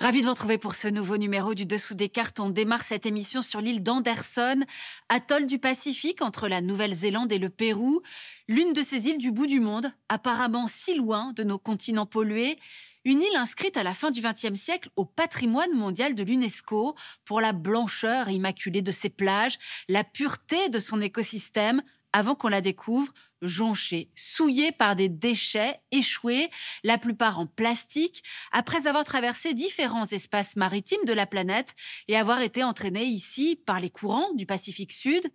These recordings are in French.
Ravi de vous retrouver pour ce nouveau numéro du Dessous des cartes. On démarre cette émission sur l'île d'Anderson, atoll du Pacifique entre la Nouvelle-Zélande et le Pérou. L'une de ces îles du bout du monde, apparemment si loin de nos continents pollués. Une île inscrite à la fin du XXe siècle au patrimoine mondial de l'UNESCO pour la blancheur immaculée de ses plages, la pureté de son écosystème, avant qu'on la découvre jonchée, souillée par des déchets échoués, la plupart en plastique, après avoir traversé différents espaces maritimes de la planète et avoir été entraînée ici par les courants du Pacifique Sud.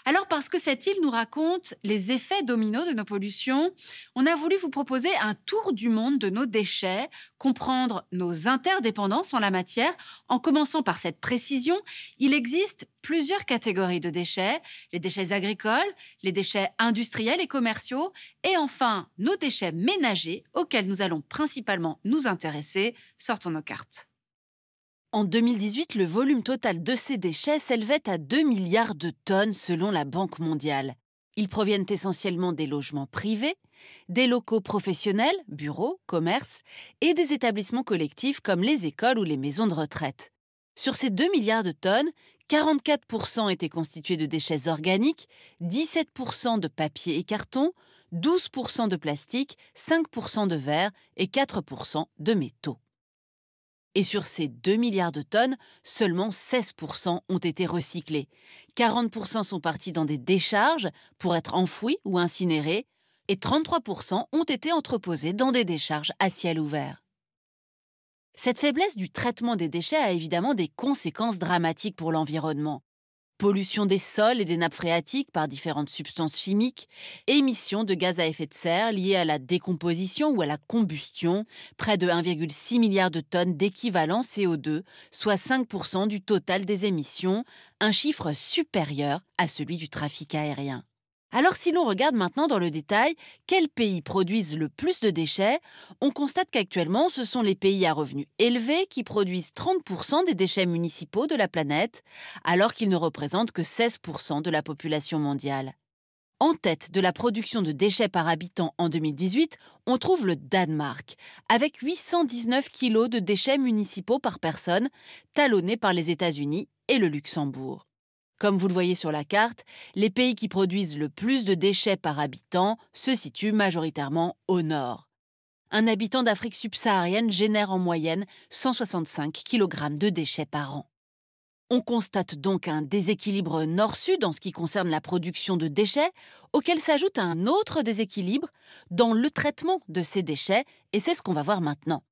Alors, parce que cette île nous raconte les effets dominos de nos pollutions, on a voulu vous proposer un tour du monde de nos déchets, comprendre nos interdépendances en la matière, en commençant par cette précision. Il existe plusieurs catégories de déchets, les déchets agricoles, les déchets industriels et commerciaux, et enfin nos déchets ménagers, auxquels nous allons principalement nous intéresser. Sortons nos cartes. En 2018, le volume total de ces déchets s'élevait à 2 milliards de tonnes selon la Banque mondiale. Ils proviennent essentiellement des logements privés, des locaux professionnels, bureaux, commerces, et des établissements collectifs comme les écoles ou les maisons de retraite. Sur ces 2 milliards de tonnes, 44% étaient constitués de déchets organiques, 17% de papier et carton, 12% de plastique, 5% de verre et 4% de métaux. Et sur ces 2 milliards de tonnes, seulement 16% ont été recyclés. 40% sont partis dans des décharges pour être enfouis ou incinérés, et 33% ont été entreposés dans des décharges à ciel ouvert. Cette faiblesse du traitement des déchets a évidemment des conséquences dramatiques pour l'environnement. Pollution des sols et des nappes phréatiques par différentes substances chimiques, émissions de gaz à effet de serre liées à la décomposition ou à la combustion, près de 1,6 milliard de tonnes d'équivalent CO2, soit 5% du total des émissions, un chiffre supérieur à celui du trafic aérien. Alors si l'on regarde maintenant dans le détail quels pays produisent le plus de déchets, on constate qu'actuellement ce sont les pays à revenus élevés qui produisent 30% des déchets municipaux de la planète, alors qu'ils ne représentent que 16% de la population mondiale. En tête de la production de déchets par habitant en 2018, on trouve le Danemark, avec 819 kg de déchets municipaux par personne, talonnés par les États-Unis et le Luxembourg. Comme vous le voyez sur la carte, les pays qui produisent le plus de déchets par habitant se situent majoritairement au nord. Un habitant d'Afrique subsaharienne génère en moyenne 165 kg de déchets par an. On constate donc un déséquilibre nord-sud en ce qui concerne la production de déchets, auquel s'ajoute un autre déséquilibre dans le traitement de ces déchets, et c'est ce qu'on va voir maintenant.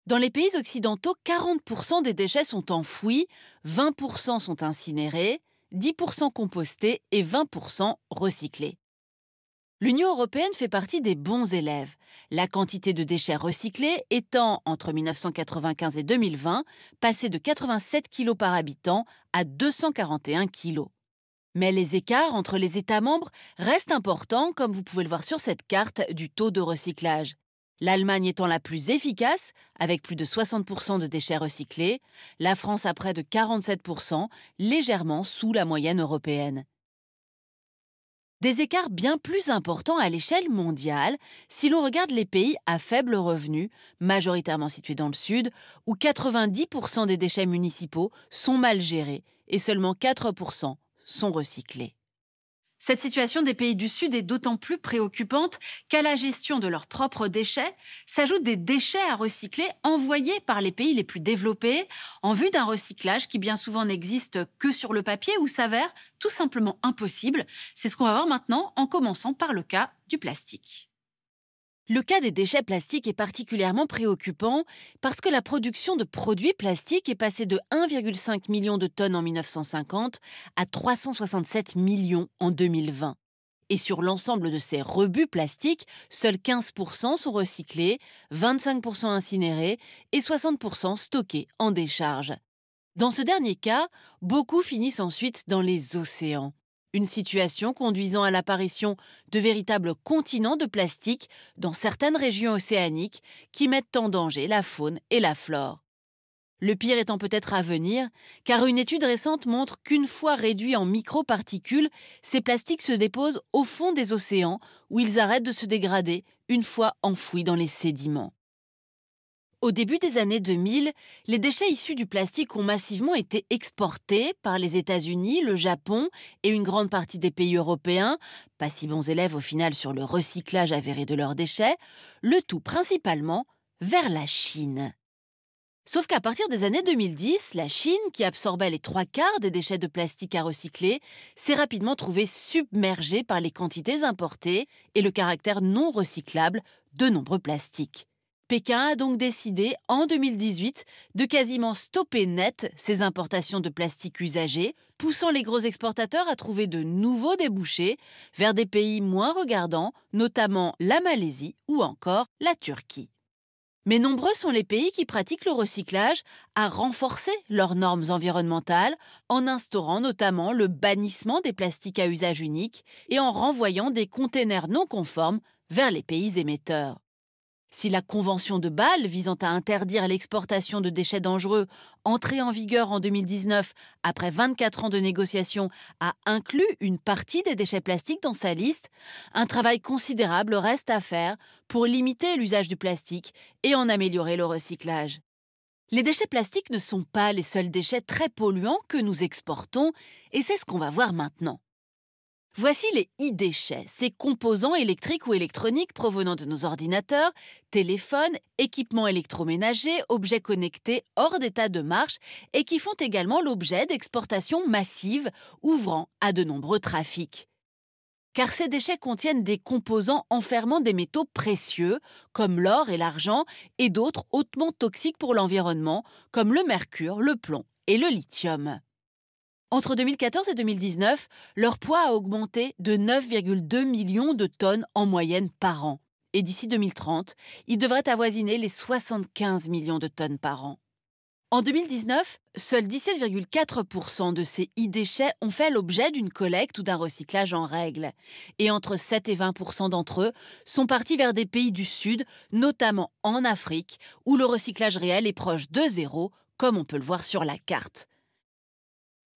Dans les pays occidentaux, 40% des déchets sont enfouis, 20% sont incinérés, 10% compostés et 20% recyclés. L'Union européenne fait partie des bons élèves, la quantité de déchets recyclés étant, entre 1995 et 2020, passée de 87 kg par habitant à 241 kg. Mais les écarts entre les États membres restent importants, comme vous pouvez le voir sur cette carte du taux de recyclage. L'Allemagne étant la plus efficace, avec plus de 60% de déchets recyclés, la France à près de 47%, légèrement sous la moyenne européenne. Des écarts bien plus importants à l'échelle mondiale si l'on regarde les pays à faible revenu, majoritairement situés dans le sud, où 90% des déchets municipaux sont mal gérés et seulement 4% sont recyclés. Cette situation des pays du Sud est d'autant plus préoccupante qu'à la gestion de leurs propres déchets s'ajoutent des déchets à recycler envoyés par les pays les plus développés en vue d'un recyclage qui bien souvent n'existe que sur le papier ou s'avère tout simplement impossible. C'est ce qu'on va voir maintenant en commençant par le cas du plastique. Le cas des déchets plastiques est particulièrement préoccupant parce que la production de produits plastiques est passée de 1,5 million de tonnes en 1950 à 367 millions en 2020. Et sur l'ensemble de ces rebuts plastiques, seuls 15% sont recyclés, 25% incinérés et 60% stockés en décharge. Dans ce dernier cas, beaucoup finissent ensuite dans les océans. Une situation conduisant à l'apparition de véritables continents de plastique dans certaines régions océaniques qui mettent en danger la faune et la flore. Le pire étant peut-être à venir, car une étude récente montre qu'une fois réduits en microparticules, ces plastiques se déposent au fond des océans où ils arrêtent de se dégrader une fois enfouis dans les sédiments. Au début des années 2000, les déchets issus du plastique ont massivement été exportés par les États-Unis, le Japon et une grande partie des pays européens, pas si bons élèves au final sur le recyclage avéré de leurs déchets, le tout principalement vers la Chine. Sauf qu'à partir des années 2010, la Chine, qui absorbait les 3/4 des déchets de plastique à recycler, s'est rapidement trouvée submergée par les quantités importées et le caractère non recyclable de nombreux plastiques. Pékin a donc décidé, en 2018, de quasiment stopper net ces importations de plastique usagé, poussant les gros exportateurs à trouver de nouveaux débouchés vers des pays moins regardants, notamment la Malaisie ou encore la Turquie. Mais nombreux sont les pays qui pratiquent le recyclage à renforcer leurs normes environnementales en instaurant notamment le bannissement des plastiques à usage unique et en renvoyant des containers non conformes vers les pays émetteurs. Si la Convention de Bâle visant à interdire l'exportation de déchets dangereux, entrée en vigueur en 2019 après 24 ans de négociations, a inclus une partie des déchets plastiques dans sa liste, un travail considérable reste à faire pour limiter l'usage du plastique et en améliorer le recyclage. Les déchets plastiques ne sont pas les seuls déchets très polluants que nous exportons, et c'est ce qu'on va voir maintenant. Voici les e-déchets, ces composants électriques ou électroniques provenant de nos ordinateurs, téléphones, équipements électroménagers, objets connectés hors d'état de marche et qui font également l'objet d'exportations massives ouvrant à de nombreux trafics. Car ces déchets contiennent des composants enfermant des métaux précieux, comme l'or et l'argent, et d'autres hautement toxiques pour l'environnement, comme le mercure, le plomb et le lithium. Entre 2014 et 2019, leur poids a augmenté de 9,2 millions de tonnes en moyenne par an. Et d'ici 2030, il devrait avoisiner les 75 millions de tonnes par an. En 2019, seuls 17,4% de ces e-déchets ont fait l'objet d'une collecte ou d'un recyclage en règle. Et entre 7 et 20% d'entre eux sont partis vers des pays du Sud, notamment en Afrique, où le recyclage réel est proche de zéro, comme on peut le voir sur la carte.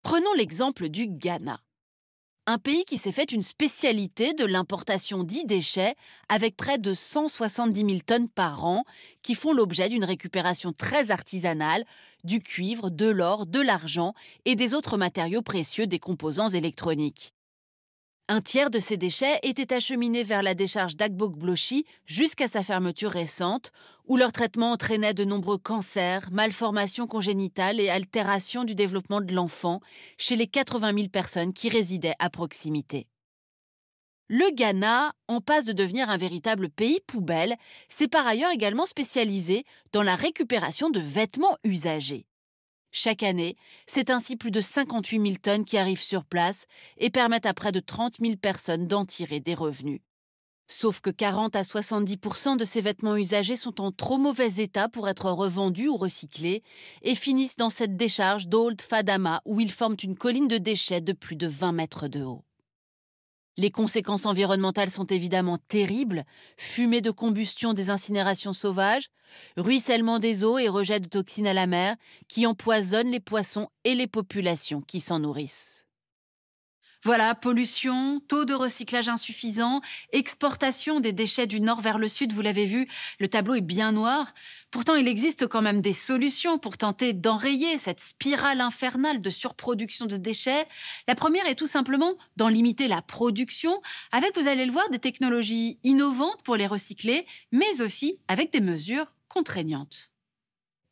Prenons l'exemple du Ghana, un pays qui s'est fait une spécialité de l'importation d'e-déchets avec près de 170 000 tonnes par an qui font l'objet d'une récupération très artisanale du cuivre, de l'or, de l'argent et des autres matériaux précieux des composants électroniques. Un tiers de ces déchets étaient acheminés vers la décharge d'Agbogbloshy jusqu'à sa fermeture récente, où leur traitement entraînait de nombreux cancers, malformations congénitales et altérations du développement de l'enfant chez les 80 000 personnes qui résidaient à proximité. Le Ghana, en passe de devenir un véritable pays poubelle, s'est par ailleurs également spécialisé dans la récupération de vêtements usagés. Chaque année, c'est ainsi plus de 58 000 tonnes qui arrivent sur place et permettent à près de 30 000 personnes d'en tirer des revenus. Sauf que 40 à 70% de ces vêtements usagés sont en trop mauvais état pour être revendus ou recyclés et finissent dans cette décharge d'Old Fadama où ils forment une colline de déchets de plus de 20 mètres de haut. Les conséquences environnementales sont évidemment terribles, fumée de combustion des incinérations sauvages, ruissellement des eaux et rejet de toxines à la mer qui empoisonnent les poissons et les populations qui s'en nourrissent. Voilà, pollution, taux de recyclage insuffisant, exportation des déchets du nord vers le sud, vous l'avez vu, le tableau est bien noir. Pourtant, il existe quand même des solutions pour tenter d'enrayer cette spirale infernale de surproduction de déchets. La première est tout simplement d'en limiter la production, avec, vous allez le voir, des technologies innovantes pour les recycler, mais aussi avec des mesures contraignantes.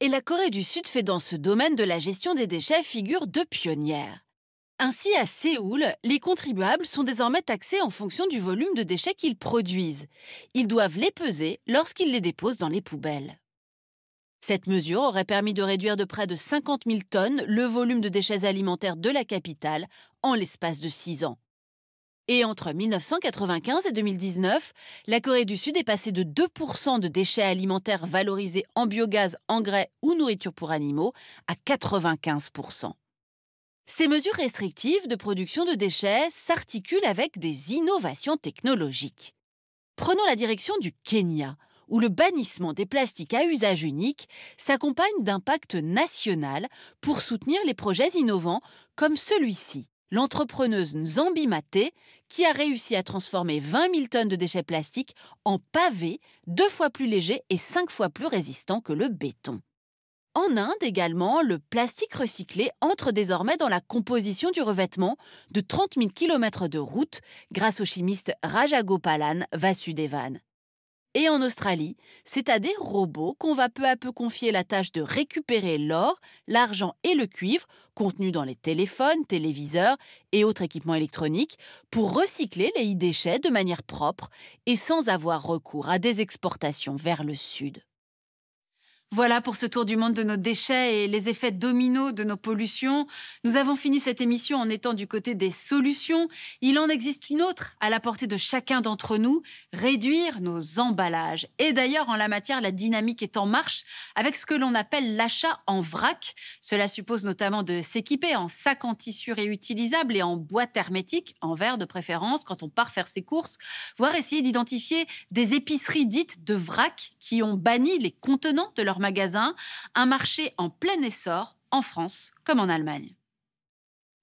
Et la Corée du Sud fait dans ce domaine de la gestion des déchets figure de pionnière. Ainsi, à Séoul, les contribuables sont désormais taxés en fonction du volume de déchets qu'ils produisent. Ils doivent les peser lorsqu'ils les déposent dans les poubelles. Cette mesure aurait permis de réduire de près de 50 000 tonnes le volume de déchets alimentaires de la capitale en l'espace de 6 ans. Et entre 1995 et 2019, la Corée du Sud est passée de 2% de déchets alimentaires valorisés en biogaz, engrais ou nourriture pour animaux à 95%. Ces mesures restrictives de production de déchets s'articulent avec des innovations technologiques. Prenons la direction du Kenya, où le bannissement des plastiques à usage unique s'accompagne d'un pacte national pour soutenir les projets innovants comme celui-ci. L'entrepreneuse Nzambi Maté, qui a réussi à transformer 20 000 tonnes de déchets plastiques en pavés 2 fois plus légers et 5 fois plus résistants que le béton. En Inde également, le plastique recyclé entre désormais dans la composition du revêtement de 30 000 km de route grâce au chimiste Rajagopalan Vasudevan. Et en Australie, c'est à des robots qu'on va peu à peu confier la tâche de récupérer l'or, l'argent et le cuivre contenus dans les téléphones, téléviseurs et autres équipements électroniques pour recycler les e-déchets de manière propre et sans avoir recours à des exportations vers le sud. Voilà pour ce tour du monde de nos déchets et les effets dominos de nos pollutions. Nous avons fini cette émission en étant du côté des solutions. Il en existe une autre à la portée de chacun d'entre nous, réduire nos emballages. Et d'ailleurs, en la matière, la dynamique est en marche avec ce que l'on appelle l'achat en vrac. Cela suppose notamment de s'équiper en sacs en tissu réutilisables et en boîtes hermétiques, en verre de préférence, quand on part faire ses courses, voire essayer d'identifier des épiceries dites de vrac qui ont banni les contenants de leur magasin, un marché en plein essor en France comme en Allemagne.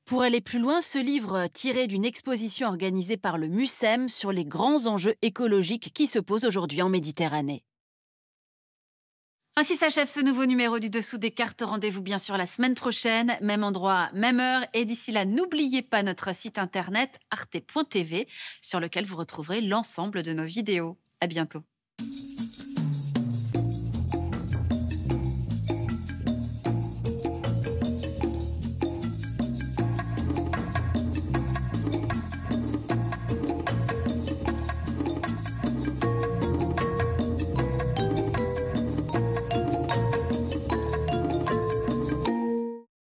Pour aller plus loin, ce livre tiré d'une exposition organisée par le MUSEM sur les grands enjeux écologiques qui se posent aujourd'hui en Méditerranée. Ainsi s'achève ce nouveau numéro du Dessous des cartes. Rendez-vous bien sûr la semaine prochaine, même endroit, même heure. Et d'ici là, n'oubliez pas notre site internet arte.tv sur lequel vous retrouverez l'ensemble de nos vidéos. À bientôt.